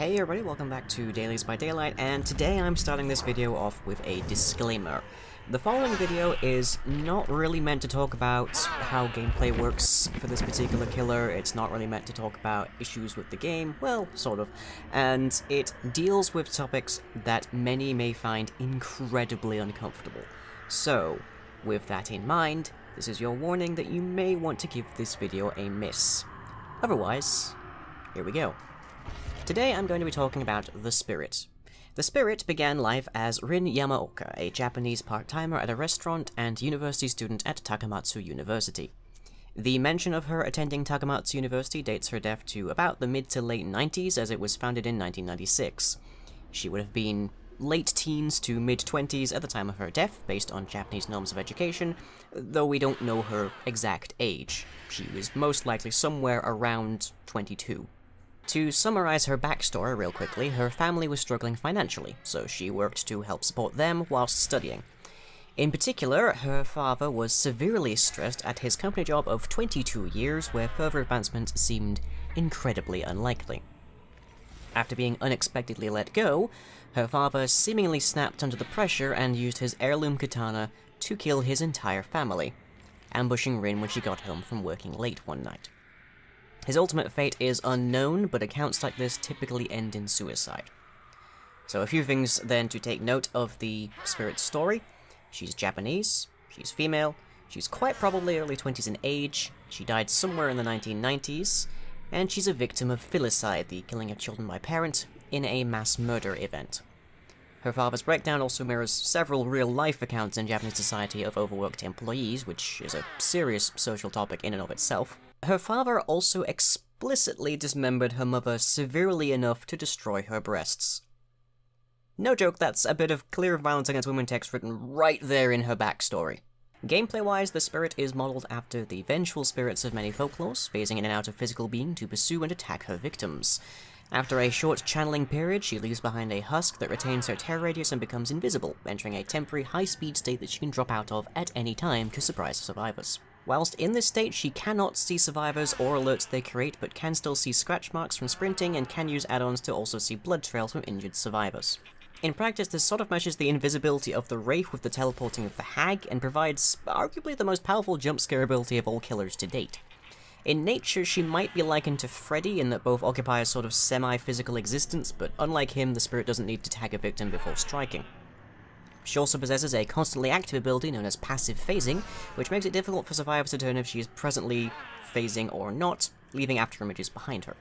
Hey everybody, welcome back to Dailies by Daylight, and today I'm starting this video off with a disclaimer. The following video is not really meant to talk about how gameplay works for this particular killer, it's not really meant to talk about issues with the game, well, sort of, and it deals with topics that many may find incredibly uncomfortable. So, with that in mind, this is your warning that you may want to give this video a miss. Otherwise, here we go. Today I'm going to be talking about The Spirit. The Spirit began life as Rin Yamaoka, a Japanese part-timer at a restaurant and university student at Takamatsu University. The mention of her attending Takamatsu University dates her death to about the mid to late 90s, as it was founded in 1996. She would have been late teens to mid-20s at the time of her death, based on Japanese norms of education, though we don't know her exact age. She was most likely somewhere around 22. To summarize her backstory real quickly, her family was struggling financially, so she worked to help support them whilst studying. In particular, her father was severely stressed at his company job of 22 years, where further advancement seemed incredibly unlikely. After being unexpectedly let go, her father seemingly snapped under the pressure and used his heirloom katana to kill his entire family, ambushing Rin when she got home from working late one night. His ultimate fate is unknown, but accounts like this typically end in suicide. So a few things then to take note of the Spirit's story. She's Japanese, she's female, she's quite probably early 20s in age, she died somewhere in the 1990s, and she's a victim of filicide, the killing of children by parent, in a mass murder event. Her father's breakdown also mirrors several real-life accounts in Japanese society of overworked employees, which is a serious social topic in and of itself. Her father also explicitly dismembered her mother severely enough to destroy her breasts. No joke, that's a bit of clear violence against women text written right there in her backstory. Gameplay-wise, the Spirit is modelled after the vengeful spirits of many folklores, phasing in and out of physical being to pursue and attack her victims. After a short channeling period, she leaves behind a husk that retains her terror radius and becomes invisible, entering a temporary high-speed state that she can drop out of at any time to surprise survivors. Whilst in this state, she cannot see survivors or alerts they create, but can still see scratch marks from sprinting and can use add-ons to also see blood trails from injured survivors. In practice, this sort of meshes the invisibility of the Wraith with the teleporting of the Hag, and provides arguably the most powerful jump scare ability of all killers to date. In nature, she might be likened to Freddy in that both occupy a sort of semi-physical existence, but unlike him, the Spirit doesn't need to tag a victim before striking. She also possesses a constantly active ability known as passive phasing, which makes it difficult for survivors to determine if she is presently phasing or not, leaving after images behind her.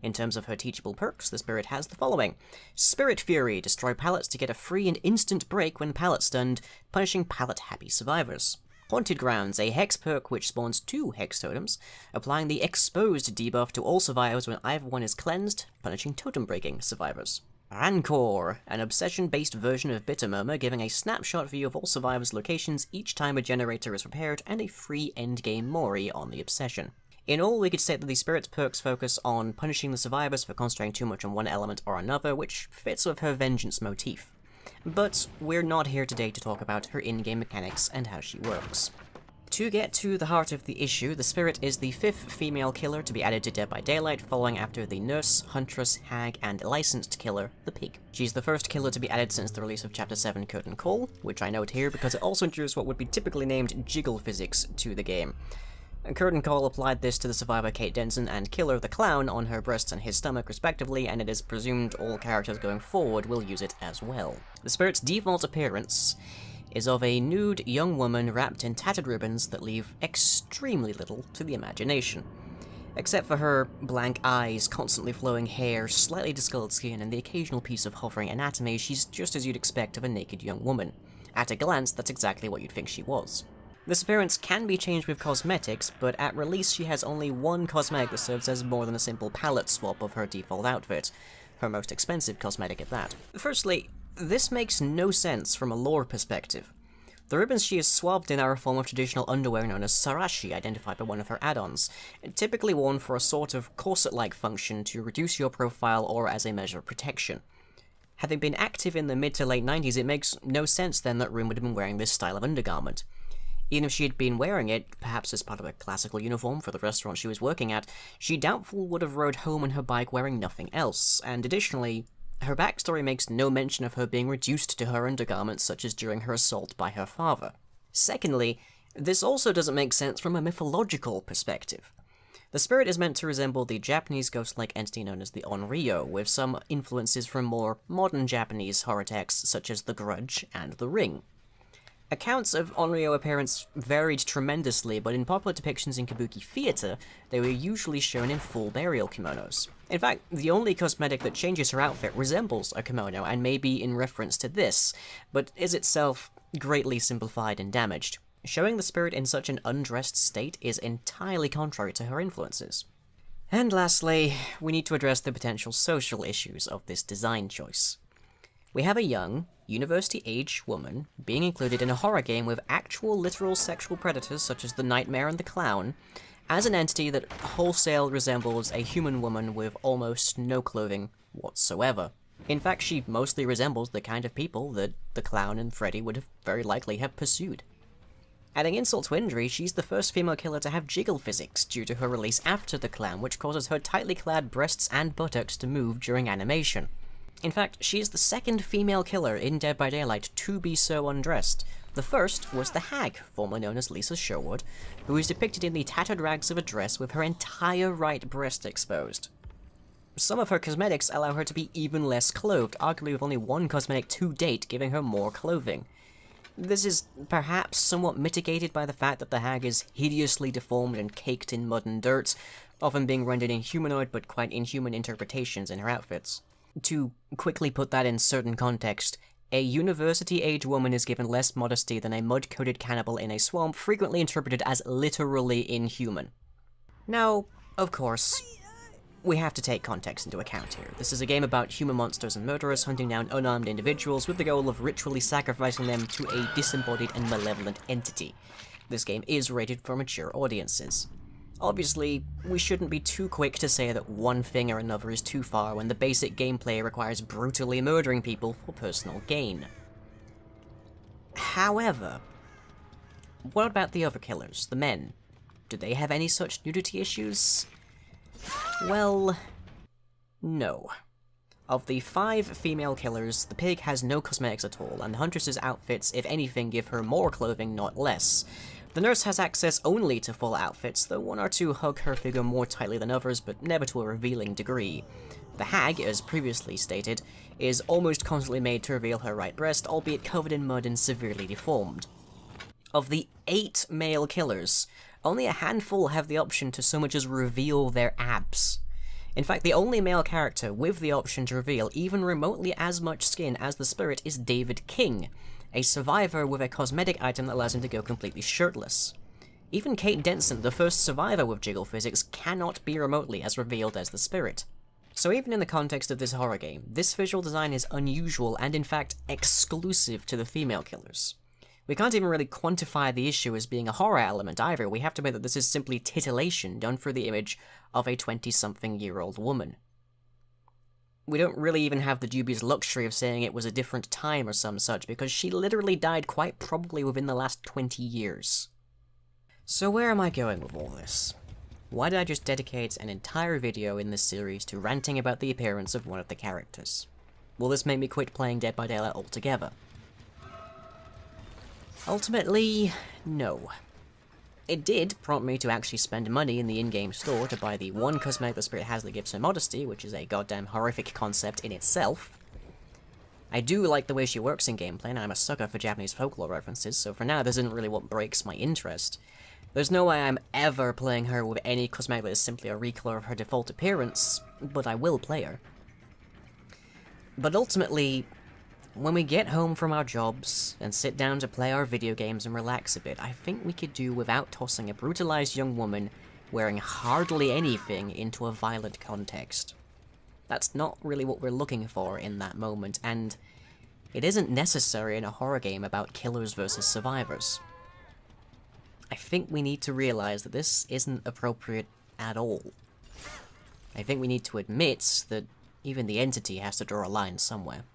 In terms of her teachable perks, the Spirit has the following: Spirit Fury, destroy pallets to get a free and instant break when pallet stunned, punishing pallet-happy survivors. Haunted Grounds, a hex perk which spawns 2 hex totems, applying the exposed debuff to all survivors when either one is cleansed, punishing totem-breaking survivors. Rancor, an obsession-based version of Bitter Murmur, giving a snapshot view of all survivors' locations each time a generator is repaired, and a free endgame Mori on the obsession. In all, we could state that the Spirit's perks focus on punishing the survivors for concentrating too much on one element or another, which fits with her vengeance motif. But we're not here today to talk about her in-game mechanics and how she works. To get to the heart of the issue, the Spirit is the 5th female killer to be added to Dead by Daylight, following after the Nurse, Huntress, Hag, and licensed killer, the Pig. She's the first killer to be added since the release of Chapter 7 Curtain Call, which I note here because it also introduced what would be typically named jiggle physics to the game. Curtain Call applied this to the survivor Kate Denson and Killer the Clown on her breasts and his stomach respectively, and it is presumed all characters going forward will use it as well. The Spirit's default appearance is of a nude young woman wrapped in tattered ribbons that leave extremely little to the imagination. Except for her blank eyes, constantly flowing hair, slightly discolored skin, and the occasional piece of hovering anatomy, she's just as you'd expect of a naked young woman. At a glance, that's exactly what you'd think she was. This appearance can be changed with cosmetics, but at release she has only one cosmetic that serves as more than a simple palette swap of her default outfit, her most expensive cosmetic at that. Firstly, this makes no sense from a lore perspective. The ribbons she is swathed in are a form of traditional underwear known as sarashi, identified by one of her add-ons, typically worn for a sort of corset-like function to reduce your profile or as a measure of protection. Having been active in the mid to late 90s, it makes no sense then that Rin would have been wearing this style of undergarment. Even if she had been wearing it, perhaps as part of a classical uniform for the restaurant she was working at, she doubtful would have rode home on her bike wearing nothing else, and additionally, her backstory makes no mention of her being reduced to her undergarments such as during her assault by her father. Secondly, this also doesn't make sense from a mythological perspective. The spirit is meant to resemble the Japanese ghost-like entity known as the Onryo, with some influences from more modern Japanese horror texts such as The Grudge and The Ring. Accounts of Onryo appearance varied tremendously, but in popular depictions in kabuki theater, they were usually shown in full burial kimonos. In fact, the only cosmetic that changes her outfit resembles a kimono and may be in reference to this, but is itself greatly simplified and damaged. Showing the spirit in such an undressed state is entirely contrary to her influences. And lastly, we need to address the potential social issues of this design choice. We have a young, university-age woman being included in a horror game with actual literal sexual predators such as the Nightmare and the Clown, as an entity that wholesale resembles a human woman with almost no clothing whatsoever. In fact, she mostly resembles the kind of people that the Clown and Freddy would have very likely have pursued. Adding insult to injury, she's the first female killer to have jiggle physics due to her release after the Clown, which causes her tightly clad breasts and buttocks to move during animation. In fact, she is the second female killer in Dead by Daylight to be so undressed. The first was the Hag, formerly known as Lisa Sherwood, who is depicted in the tattered rags of a dress with her entire right breast exposed. Some of her cosmetics allow her to be even less clothed, arguably with only one cosmetic to date giving her more clothing. This is perhaps somewhat mitigated by the fact that the Hag is hideously deformed and caked in mud and dirt, often being rendered in humanoid but quite inhuman interpretations in her outfits. To quickly put that in certain context, a university-age woman is given less modesty than a mud-coated cannibal in a swamp, frequently interpreted as literally inhuman. Now, of course, we have to take context into account here. This is a game about human monsters and murderers hunting down unarmed individuals with the goal of ritually sacrificing them to a disembodied and malevolent entity. This game is rated for mature audiences. Obviously, we shouldn't be too quick to say that one thing or another is too far when the basic gameplay requires brutally murdering people for personal gain. However, what about the other killers, the men? Do they have any such nudity issues? Well, no. Of the 5 female killers, the pig has no cosmetics at all, and the huntress's outfits, if anything, give her more clothing, not less. The nurse has access only to full outfits, though one or two hug her figure more tightly than others, but never to a revealing degree. The Hag, as previously stated, is almost constantly made to reveal her right breast, albeit covered in mud and severely deformed. Of the 8 male killers, only a handful have the option to so much as reveal their abs. In fact, the only male character with the option to reveal even remotely as much skin as the spirit is David King, a survivor with a cosmetic item that allows him to go completely shirtless. Even Kate Denson, the first survivor with jiggle physics, cannot be remotely as revealed as the spirit. So even in the context of this horror game, this visual design is unusual and in fact exclusive to the female killers. We can't even really quantify the issue as being a horror element either. We have to admit that this is simply titillation done for the image of a 20-something-year-old woman. We don't really even have the dubious luxury of saying it was a different time or some such, because she literally died quite probably within the last 20 years. So where am I going with all this? Why did I just dedicate an entire video in this series to ranting about the appearance of one of the characters? Will this make me quit playing Dead by Daylight altogether? Ultimately, no. It did prompt me to actually spend money in the in-game store to buy the one cosmetic the spirit has that gives her modesty, which is a goddamn horrific concept in itself. I do like the way she works in gameplay, and I'm a sucker for Japanese folklore references, so for now this isn't really what breaks my interest. There's no way I'm ever playing her with any cosmetic that is simply a recolor of her default appearance, but I will play her. But ultimately, when we get home from our jobs and sit down to play our video games and relax a bit, I think we could do without tossing a brutalized young woman wearing hardly anything into a violent context. That's not really what we're looking for in that moment, and it isn't necessary in a horror game about killers versus survivors. I think we need to realize that this isn't appropriate at all. I think we need to admit that even the entity has to draw a line somewhere.